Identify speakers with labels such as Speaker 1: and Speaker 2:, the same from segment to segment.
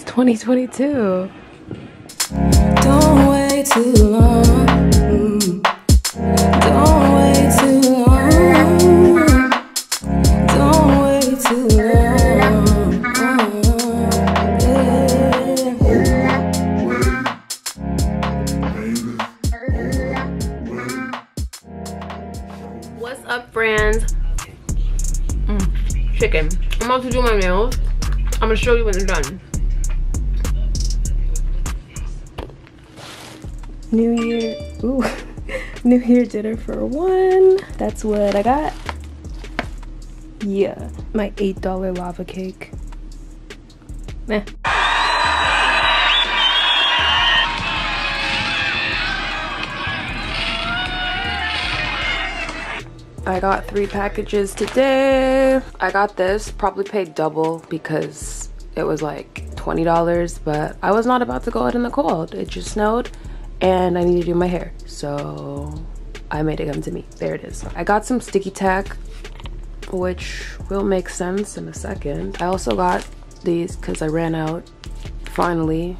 Speaker 1: 2022.
Speaker 2: Don't wait too long. Don't wait too long. Don't wait too long.
Speaker 1: What's up, friends? Chicken. I'm about to do my nails. I'm gonna show you when they're done. New Year, ooh, New Year dinner for one. That's what I got. Yeah, my $8 lava cake. Meh. I got 3 packages today. I got this, probably paid double because it was like $20, but I was not about to go out in the cold. It just snowed and I need to do my hair, so I made it come to me. There it is. I got some sticky tack, which will make sense in a second. I also got these because I ran out finally.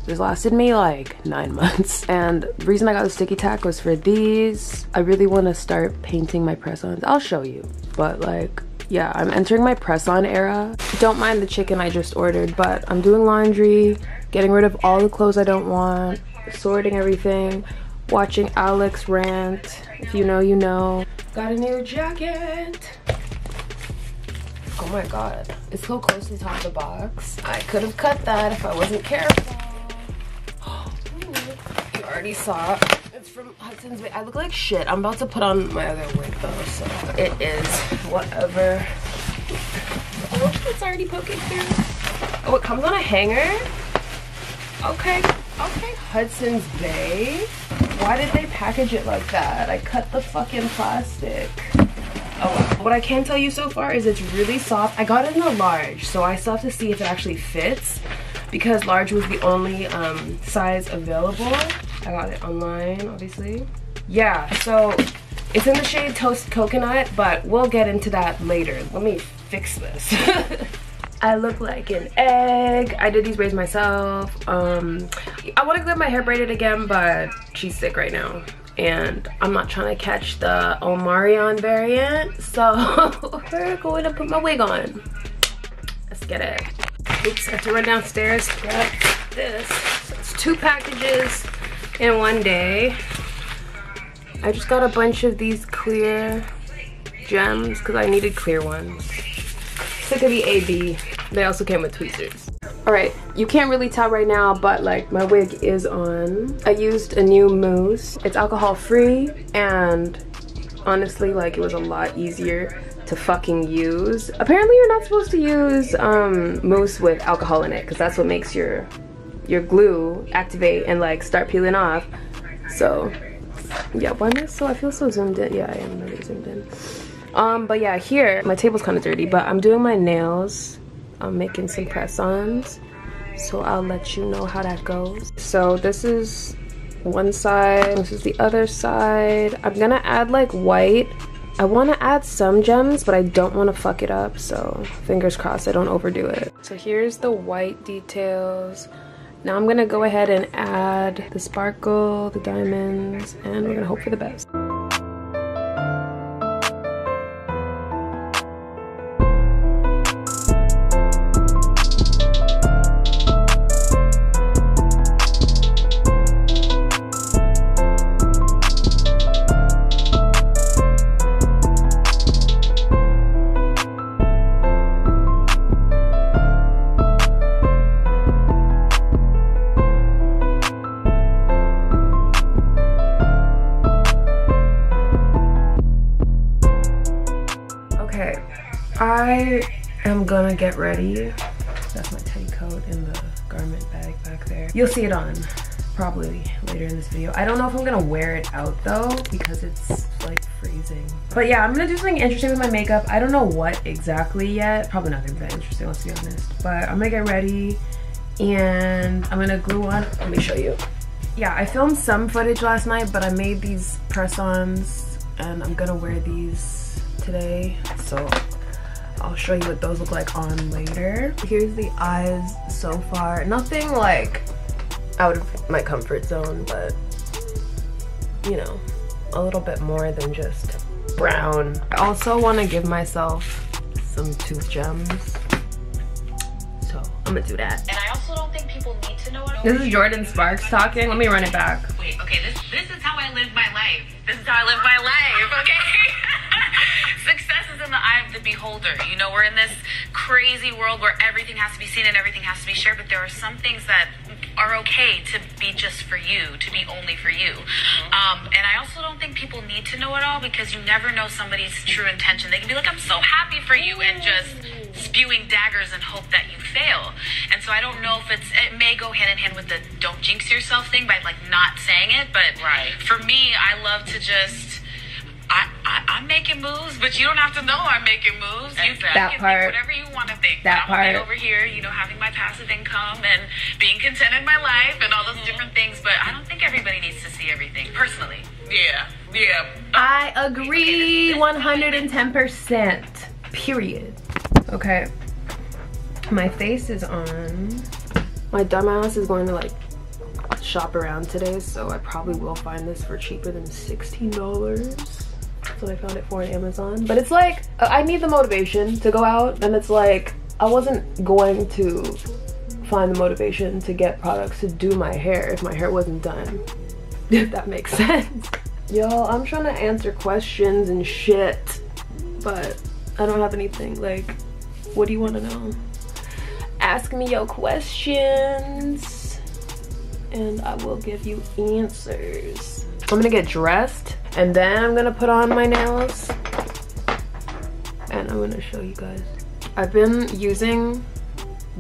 Speaker 1: This lasted me like 9 months. And the reason I got the sticky tack was for these. I really want to start painting my press-ons. I'll show you. But like, yeah, I'm entering my press-on era. Don't mind the chicken I just ordered, but I'm doing laundry, getting rid of all the clothes I don't want, sorting everything, watching Alex rant. If you know, you know. Got a new jacket. Oh my god, it's so close to the top of the box. I could have cut that if I wasn't careful. You already saw it. It's from Hudson's Bay. I look like shit. I'm about to put on my other wig though, so it is whatever. Oh, it's already poking through. Oh, it comes on a hanger? Okay, okay. Hudson's Bay. Why did they package it like that? I cut the fucking plastic. Oh, what I can tell you so far is it's really soft. I got it in a large, so I still have to see if it actually fits because large was the only size available. I got it online, obviously. Yeah, so it's in the shade Toast Coconut, but we'll get into that later. Let me fix this. I look like an egg. I did these braids myself. I want to get my hair braided again, but she's sick right now. And I'm not trying to catch the Omarion variant, so we're going to put my wig on. Let's get it. Oops, I have to run downstairs to grab this. So it's 2 packages in one day. I just got a bunch of these clear gems because I needed clear ones. So it could be AB. They also came with tweezers. Alright, you can't really tell right now, but like my wig is on. I used a new mousse. It's alcohol free and honestly like it was a lot easier to fucking use. Apparently you're not supposed to use mousse with alcohol in it because that's what makes your glue activate and like start peeling off. So yeah, why am I so, I feel so zoomed in. Yeah, I am really zoomed in. But yeah, here my table's kind of dirty, but I'm doing my nails. I'm making some press-ons, so I'll let you know how that goes. So this is one side, this is the other side. I'm gonna add like white. I want to add some gems, but I don't want to fuck it up, so fingers crossed I don't overdo it. So here's the white details. Now I'm gonna go ahead and add the sparkle, the diamonds, and we're gonna hope for the best. I am gonna get ready. That's my teddy coat in the garment bag back there. You'll see it on probably later in this video. I don't know if I'm gonna wear it out though because it's like freezing. But yeah, I'm gonna do something interesting with my makeup. I don't know what exactly yet. Probably not gonna be that interesting, let's be honest. But I'm gonna get ready and I'm gonna glue on. Let me show you. Yeah, I filmed some footage last night, but I made these press-ons and I'm gonna wear these today. So I'll show you what those look like on later. Here's the eyes so far. Nothing like out of my comfort zone, but you know, a little bit more than just brown. I also want to give myself some tooth gems, so I'm gonna do that.
Speaker 3: And I also don't think people need to know what.
Speaker 1: This is Jordan Sparks talking. Let me run it back.
Speaker 3: Wait, okay, this is how I live my life. This is how I live my life, okay? Success is in the eye of the beholder. You know, we're in this crazy world where everything has to be seen and everything has to be shared, but there are some things that are okay to be just for you, to be only for you. And I also don't think people need to know it all, because you never know somebody's true intention. They can be like, I'm so happy for you, and just spewing daggers and hope that you fail. And so I don't know if it may go hand in hand with the don't jinx yourself thing by like not saying it, but for me, I love to just, I'm making moves, but you don't have to know I'm making moves. You can think whatever you want to think.
Speaker 1: That
Speaker 3: I'm gonna be over here, you know, having my passive income and being content in my life and all those different things, but I don't think everybody needs to see everything, personally. Yeah.
Speaker 1: I agree 110%. Period. Okay. My face is on. My dumbass is going to like shop around today, so I probably will find this for cheaper than $16. That's what I found it for on Amazon. But it's like, I need the motivation to go out, and it's like, I wasn't going to find the motivation to get products to do my hair if my hair wasn't done. If that makes sense. Y'all, I'm trying to answer questions and shit, but I don't have anything. Like, what do you want to know? Ask me your questions and I will give you answers. I'm gonna get dressed and then I'm gonna put on my nails and I'm gonna show you guys. I've been using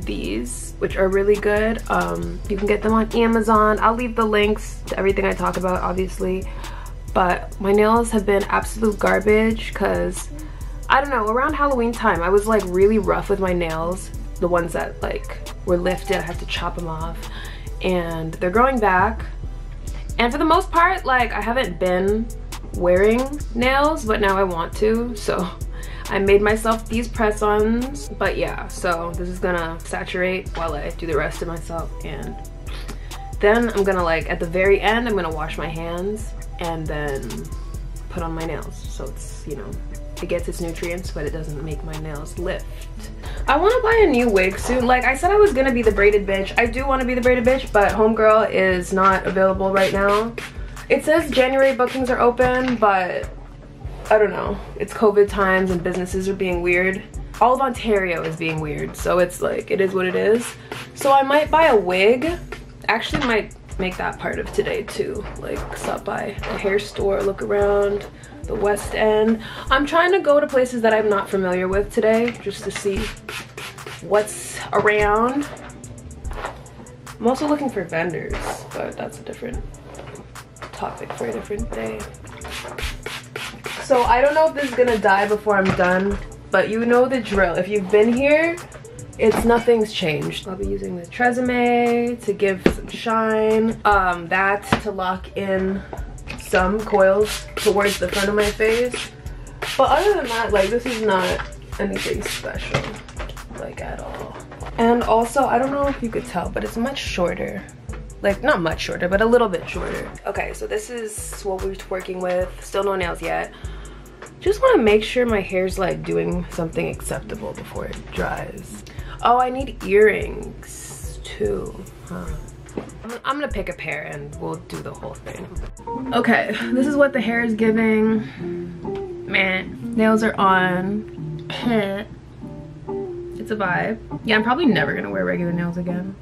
Speaker 1: these, which are really good. You can get them on Amazon. I'll leave the links to everything I talk about, obviously, but my nails have been absolute garbage because I don't know, around Halloween time I was like really rough with my nails, the ones that like were lifted. I have to chop them off and they're growing back, and for the most part like I haven't been wearing nails, but now I want to, so I made myself these press-ons. But yeah, so this is gonna saturate while I do the rest of myself, and then I'm gonna like at the very end I'm gonna wash my hands and then put on my nails, so it's, you know, it gets its nutrients but it doesn't make my nails lift. I want to buy a new wig soon. Like I said, I was gonna be the braided bitch. I do want to be the braided bitch, but homegirl is not available right now. It says January bookings are open, but I don't know, it's COVID times and businesses are being weird. All of Ontario is being weird, so it's like, it is what it is. So I might buy a wig. Actually might make that part of today too, like stop by a hair store, look around the West End. I'm trying to go to places that I'm not familiar with today just to see what's around. I'm also looking for vendors, but that's a different topic for a different day. So I don't know if this is gonna die before I'm done, but you know the drill. If you've been here, nothing's changed. I'll be using the Tresemme to give some shine, that to lock in some coils towards the front of my face. But other than that, like, this is not anything special, like, at all. And also, I don't know if you could tell, but it's much shorter. Like, not much shorter, but a little bit shorter. Okay, so this is what we're working with. Still no nails yet. Just want to make sure my hair's like doing something acceptable before it dries. Oh, I need earrings too, huh? I'm gonna pick a pair and we'll do the whole thing. Okay, this is what the hair is giving. Man, nails are on. It's a vibe. Yeah, I'm probably never gonna wear regular nails again.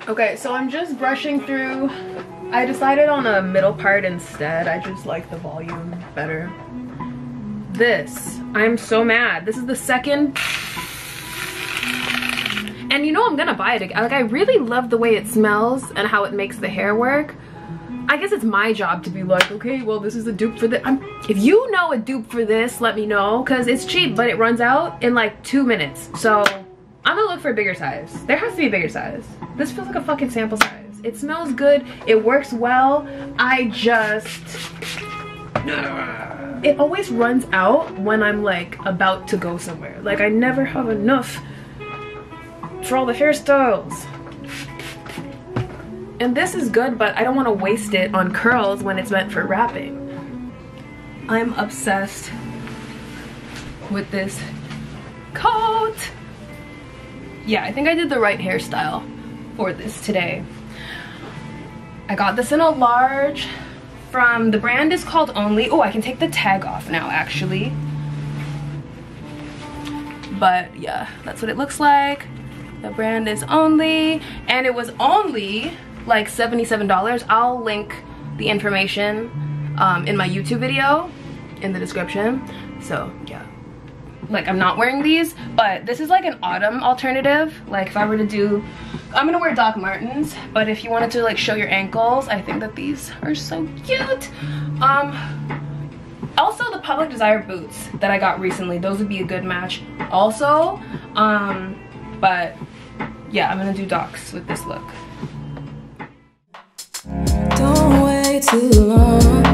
Speaker 1: Okay, so I'm just brushing through. I decided on a middle part instead. I just like the volume better. This, I'm so mad. This is the second. And you know I'm gonna buy it again. Like, I really love the way it smells and how it makes the hair work. I guess it's my job to be like, okay, well, this is a dupe for this. If you know a dupe for this, let me know, because it's cheap, but it runs out in like 2 minutes. So I'm gonna look for a bigger size. There has to be a bigger size. This feels like a fucking sample size. It smells good, it works well. I just, it always runs out when I'm like about to go somewhere. Like I never have enough for all the hairstyles. And this is good, but I don't want to waste it on curls when it's meant for wrapping. I'm obsessed with this coat. Yeah, I think I did the right hairstyle for this today. I got this in a large from, the brand is called Only. Oh, I can take the tag off now actually. But yeah, that's what it looks like. The brand is Only, and it was only like $77. I'll link the information in my YouTube video in the description. So yeah, like I'm not wearing these, but this is like an autumn alternative. Like if I were to do, I'm gonna wear Doc Martens, but if you wanted to like show your ankles, I think that these are so cute. Also the Public Desire boots that I got recently, those would be a good match also. But yeah, I'm gonna do Docs with this look.
Speaker 2: Don't wait too long.